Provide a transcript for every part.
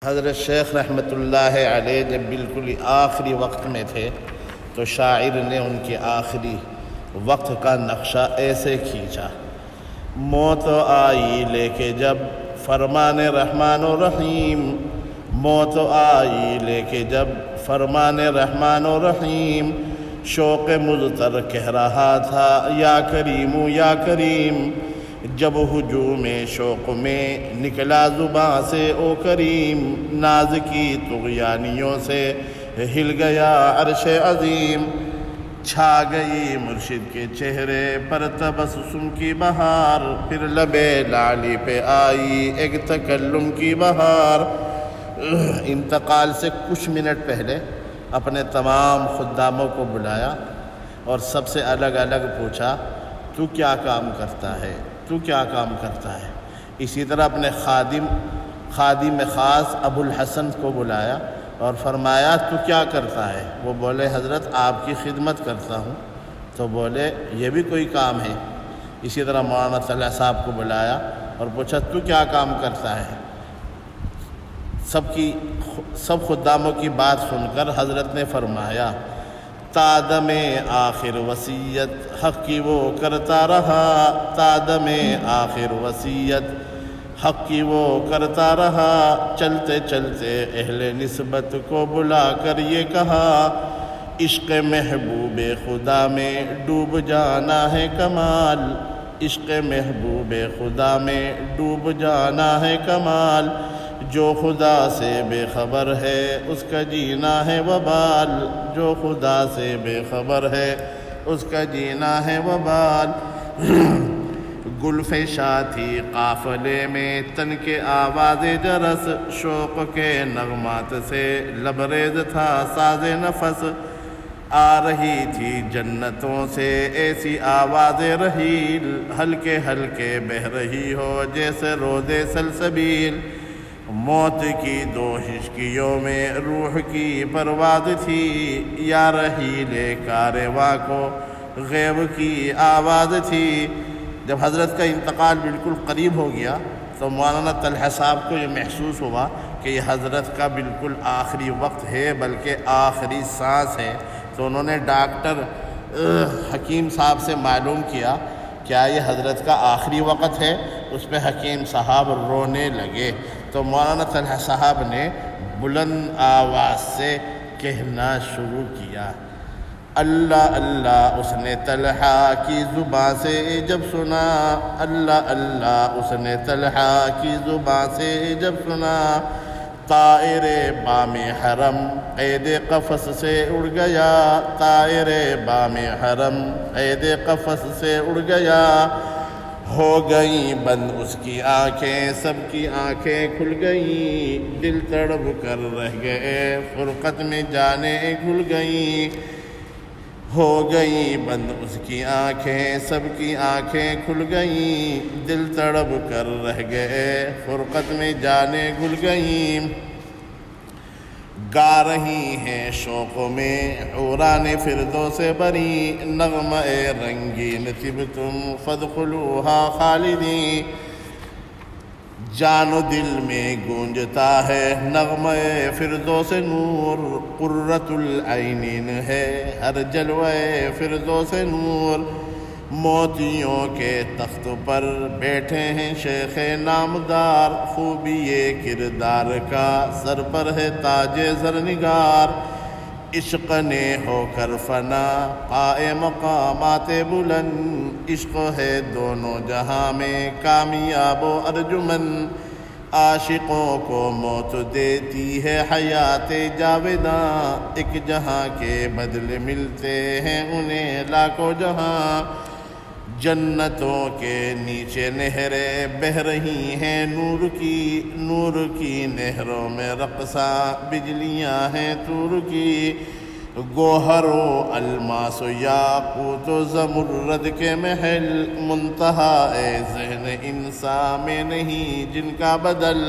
حضرت شیخ رحمۃ اللہ علیہ جب بالکل آخری وقت میں تھے تو شاعر نے ان کے آخری وقت کا نقشہ ایسے کھینچا: موت آئی لے کے جب فرمان رحمان و رحیم، موت آئی لے کے جب فرمان رحمان و رحیم، شوق مضطر کہہ رہا تھا یا کریم یا کریم، جب ہجوم شوق میں نکلا زباں سے او کریم، ناز کی طغیانیوں سے ہل گیا عرش عظیم، چھا گئی مرشد کے چہرے پر تبسم کی بہار، پھر لبے لعلی پہ آئی ایک تکلم کی بہار۔ انتقال سے کچھ منٹ پہلے اپنے تمام خداموں کو بلایا اور سب سے الگ الگ پوچھا: تو کیا کام کرتا ہے؟ تو کیا کام کرتا ہے؟ اسی طرح اپنے خادم خاص ابو الحسن کو بلایا اور فرمایا: تو کیا کرتا ہے؟ وہ بولے: حضرت آپ کی خدمت کرتا ہوں۔ تو بولے: یہ بھی کوئی کام ہے؟ اسی طرح مولانا طلحہ صاحب کو بلایا اور پوچھا: تو کیا کام کرتا ہے؟ سب خداموں کی بات سن کر حضرت نے فرمایا: تادم آخر وصیت حق کی وہ کرتا رہا، تادم آخر وصیت حق کی وہ کرتا رہا، چلتے چلتے اہل نسبت کو بلا کر یہ کہا، عشق محبوب خدا میں ڈوب جانا ہے کمال، عشق محبوب خدا میں ڈوب جانا ہے کمال، جو خدا سے بے خبر ہے اس کا جینا ہے وبال، جو خدا سے بے خبر ہے اس کا جینا ہے وبال۔ گلفشا تھی قافلے میں تن کے آواز جرس، شوق کے نغمات سے لبریز تھا ساز نفس، آ رہی تھی جنتوں سے ایسی آواز رحیل، ہلکے ہلکے بہہ رہی ہو جیسے رود سلسبیل، موت کی دو ہچکیوں میں روح کی پرواز تھی، یا رحیل کارواں کو غیب کی آواز تھی۔ جب حضرت کا انتقال بالکل قریب ہو گیا تو مولانا طلحہ صاحب کو یہ محسوس ہوا کہ یہ حضرت کا بالکل آخری وقت ہے، بلکہ آخری سانس ہے۔ تو انہوں نے ڈاکٹر حکیم صاحب سے معلوم کیا کیا یہ حضرت کا آخری وقت ہے؟ اس پہ حکیم صاحب رونے لگے۔ تو مولانا طلحہ صاحب نے بلند آواز سے کہنا شروع کیا: اللہ اللہ اس نے طلحہ کی زباں سے جب سنا، اللہ اللہ اس نے طلحہ کی زباں سے جب سنا، طائر بام حرم قید قفس سے اڑ گیا، طائر بام حرم قید قفس سے اڑ گیا، ہو گئیں بند اس کی آنکھیں، سب کی آنکھیں کھل گئیں، دل تڑپ کر رہ گئے فرقت میں جانیں گھل گئیں، ہو گئیں بند اس کی آنکھیں، سب کی آنکھیں کھل گئیں، دل تڑپ کر رہ گئے فرقت میں جانیں گھل گئیں، گا رہی ہیں شوق میں حوران فردوس بری، نغمہ رنگین طبتم فادخلوها خالدین، جان و دل میں گونجتا ہے نغمہ فردوس نور، قرۃ العینین ہے ہر جلوہ فردوس نور، موتیوں کے تخت پر بیٹھے ہیں شیخ نامدار، خوبی کردار کا سر پر ہے تاج زرنگار، عشق نے ہو کر فنا پائے مقامات بلند، عشق ہے دونوں جہاں میں کامیاب و ارجمند، عاشقوں کو موت دیتی ہے حیات جاوداں، ایک جہاں کے بدلے ملتے ہیں انہیں لاکھوں جہاں، جنتوں کے نیچے نہریں بہہ رہی ہیں نور کی نہروں میں رقصاں بجلیاں ہیں طور کی، گوہر و الماس و یاقوت و زمرد کے محل، منتہا ذہن انسان میں نہیں جن کا بدل،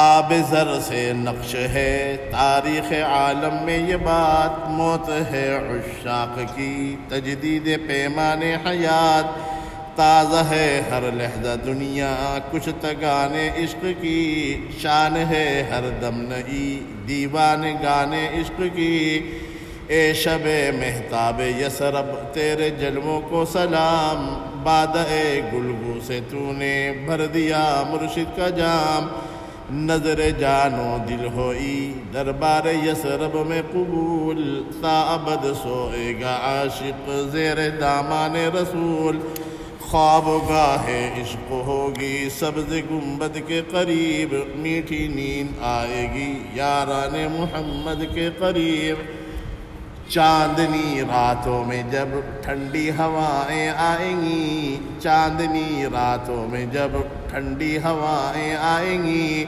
آب زر سے نقش ہے تاریخ عالم میں یہ بات، موت ہے عشاق کی تجدید پیمان حیات، تازہ ہے ہر لحظہ دنیا کچھ تگان عشق کی، شان ہے ہر دم نئی دیوان گانے عشق کی۔ اے شب مہتاب یثرب تیرے جلووں کو سلام، بادہ گلگو سے تو نے بھر دیا مرشد کا جام۔ نظر جانو دل ہوئی دربار یثرب میں قبول، تا ابد سوئے گا عاشق زیر دامان رسول۔ خواب گاہ عشق ہوگی سبز گنبد کے قریب، میٹھی نیند آئے گی یاران محمد کے قریب۔ چاندنی راتوں میں جب ٹھنڈی ہوائیں آئیں گی، چاندنی راتوں میں جب ٹھنڈی ہوائیں آئیں گی،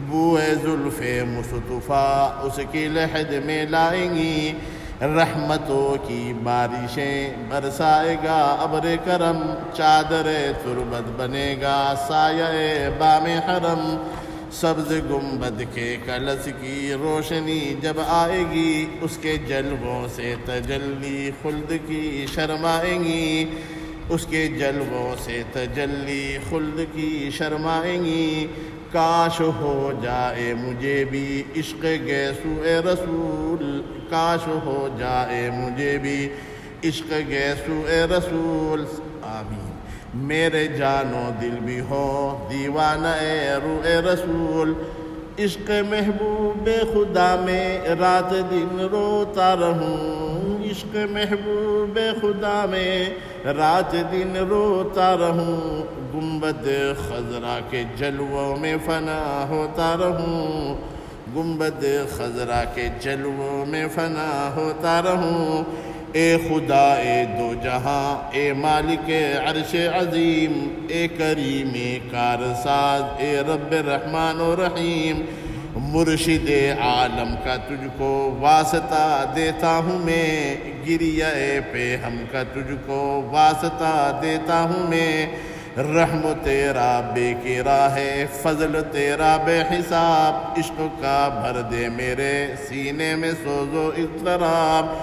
بوئے زلف مصطفیٰ اس کی لحد میں لائیں گی۔ رحمتوں کی بارشیں برسائے گا ابر کرم، چادر تربت بنے گا سایہ بام حرم۔ سبز گنبد کے کلس کی روشنی جب آئے گی، اس کے جلووں سے تجلی خلد کی شرمائیں گی، اس کے جلووں سے تجلی خلد کی شرمائیں گی۔ کاش ہو جائے مجھے بھی عشق گیسو اے رسول، کاش ہو جائے مجھے بھی عشق گیسو اے رسول۔ آمین۔ میرے جان و دل بھی ہو دیوانہ اے روح رسول، عشق محبوب خدا میں رات دن روتا رہوں، عشق محبوب خدا میں رات دن روتا رہوں، گنبد خضرا کے جلووں میں فنا ہوتا رہوں، گنبد خضرا کے جلووں میں فنا ہوتا رہوں۔ اے خدا اے دو جہاں، اے مالک عرش عظیم، اے کریم کارساز، اے رب رحمان و رحیم، مرشد عالم کا تجھ کو واسطہ دیتا ہوں میں، گریہ پہ ہم کا تجھ کو واسطہ دیتا ہوں میں۔ رحم تیرا بے کرا ہے، فضل تیرا بے حساب، عشق کا بھر دے میرے سینے میں سوز و اضطراب۔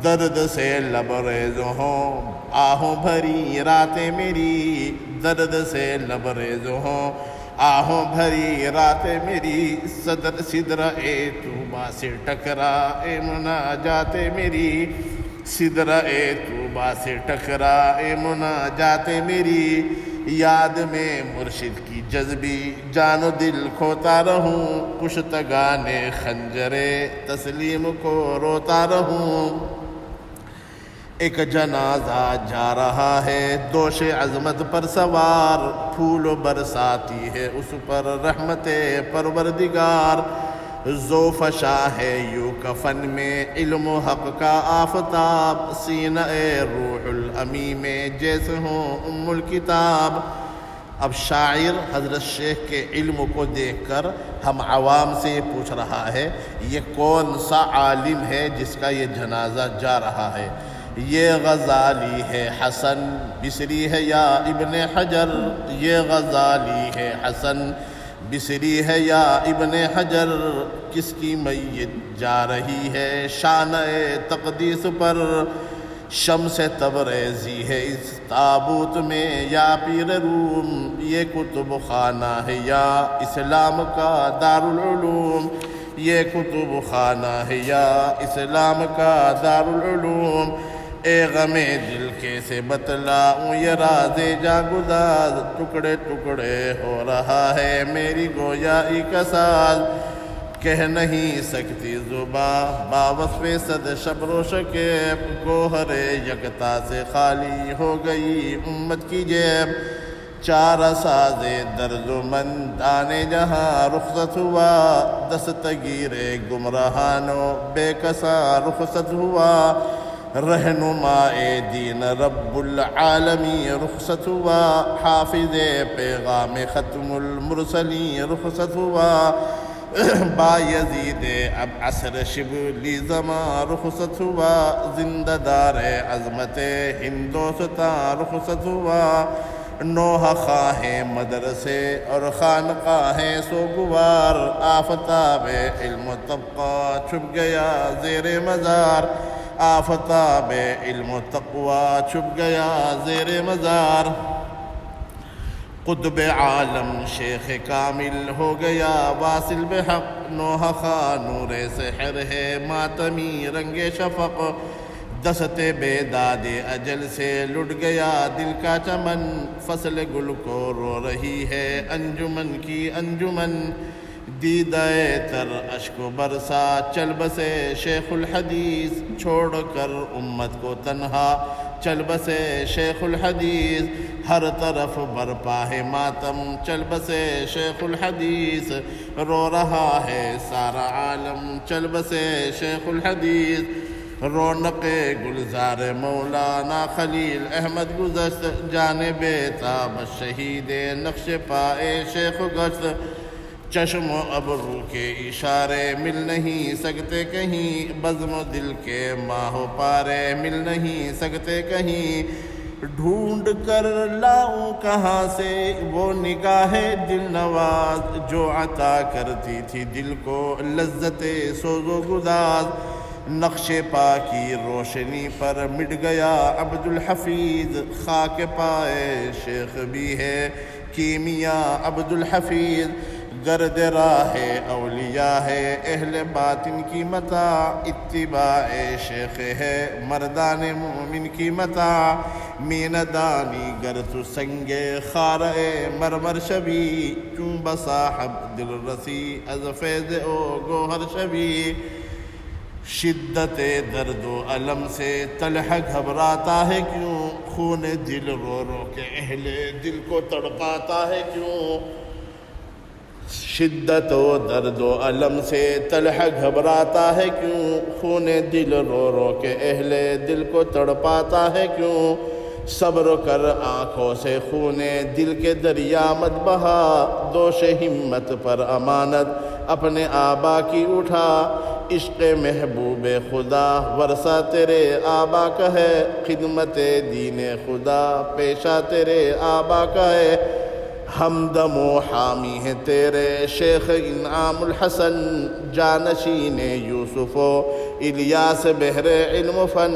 درد سے لبریز ہوں آہوں بھری راتیں میری، درد سے لبریز ہوں آہوں بھری راتیں میری، سدرہ اے توبہ سے ٹکرا اے مناجات میری، سدرہ اے توبہ سے ٹکرا اے مناجات میری۔ یاد میں مرشد کی جذبی جان و دل کھوتا رہوں، کشتگان خنجر تسلیم کو روتا رہوں۔ ایک جنازہ جا رہا ہے دوش عظمت پر سوار، پھول برساتی ہے اس پر رحمت پروردگار۔ ذوفشا ہے یوں کفن میں علم و حق کا آفتاب، سینہ روح الامی میں جیسے ہوں ام الکتاب۔ اب شاعر حضرت شیخ کے علم کو دیکھ کر ہم عوام سے یہ پوچھ رہا ہے، یہ کون سا عالم ہے جس کا یہ جنازہ جا رہا ہے؟ یہ غزالی ہے حسن بصری ہے یا ابن حجر، یہ غزالی ہے حسن بصری ہے یا ابن حجر، کس کی میت جا رہی ہے شان تقدیس پر، شمس تبریزی ہے اس تابوت میں یا پیر روم، یہ کتب خانہ ہے یا اسلام کا دارالعلوم، یہ کتب خانہ ہے یا اسلام کا دارالعلوم۔ اے غم دل کیسے بتلاؤں یہ راز جاگداز، ٹکڑے ٹکڑے ہو رہا ہے میری گویائی کا ساز، کہہ نہیں سکتی زباں باوصف صد شبر و شکیب، گوہر یکتا سے خالی ہو گئی امت کی جیب، چارہ ساز درد و مندان جہاں رخصت ہوا، دستگیر گمراہانوں بے کساں رخصت ہوا، رہنما دین رب العالمین رخصت ہوا، حافظ پیغام ختم المرسلین رخصت ہوا، با یزید اب عصر شبلی زمان رخصت ہوا، زندہ دار عظمت ہندوستان رخصت ہوا، نوحہ خواہ مدرسے اور خانقاہ سوگوار، آفتاب علم و طبقہ چھپ گیا زیر مزار، آفتاب علم و تقوی چھپ گیا زیر مزار قطب عالم شیخ کامل ہو گیا واصل بحق نوح خواہ نور سحر ہے ماتمی رنگ شفق دست بیداد اجل سے لٹ گیا دل کا چمن فصل گل کو رو رہی ہے انجمن کی انجمن دیدہ تر اشک و برسا چل بسے شیخ الحدیث چھوڑ کر امت کو تنہا چل بسے شیخ الحدیث ہر طرف برپا ہے ماتم چل بسے شیخ الحدیث رو رہا ہے سارا عالم چل بسے شیخ الحدیث رونق گلزار مولانا خلیل احمد گزشت جانب تاب شہید نقش پائے شیخ گشت چشم و ابرو کے اشارے مل نہیں سکتے کہیں بزم و دل کے ماہ و پارے مل نہیں سکتے کہیں ڈھونڈ کر لاؤں کہاں سے وہ نگاہ دل نواز جو عطا کرتی تھی دل کو لذت سوز و گداز نقش پا کی روشنی پر مٹ گیا عبد الحفیظ خاک پائے شیخ بھی ہے کیمیا عبد الحفیظ گرد راہ اولیاء ہے اہل باطن کی متاع اتباع شیخ ہے مردان مومن کی متاع مین دانی گر تو سنگ خار مرمر شبی کیوں بصاحب دل رسی از فیض او گوہر شبی شدت درد و علم سے طلحہ گھبراتا ہے کیوں خون دل رو رو کے اہل دل کو تڑپاتا ہے کیوں شدت و درد و علم سے طلحہ گھبراتا ہے کیوں خون دل رو رو کے اہل دل کو تڑپاتا ہے کیوں صبر کر آنکھوں سے خون دل کے دریا مت بہا دوش ہمت پر امانت اپنے آبا کی اٹھا عشق محبوب خدا ورثہ تیرے آبا کا ہے خدمت دین خدا پیشہ تیرے آبا کا ہے ہمدم و حامی ہے تیرے شیخ انعام الحسن جانشین یوسف و الیاس بحر علم و فن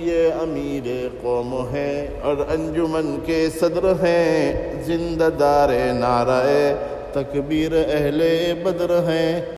یہ امیر قوم ہیں اور انجمن کے صدر ہیں زندہ دار نعرہ تکبیر اہل بدر ہیں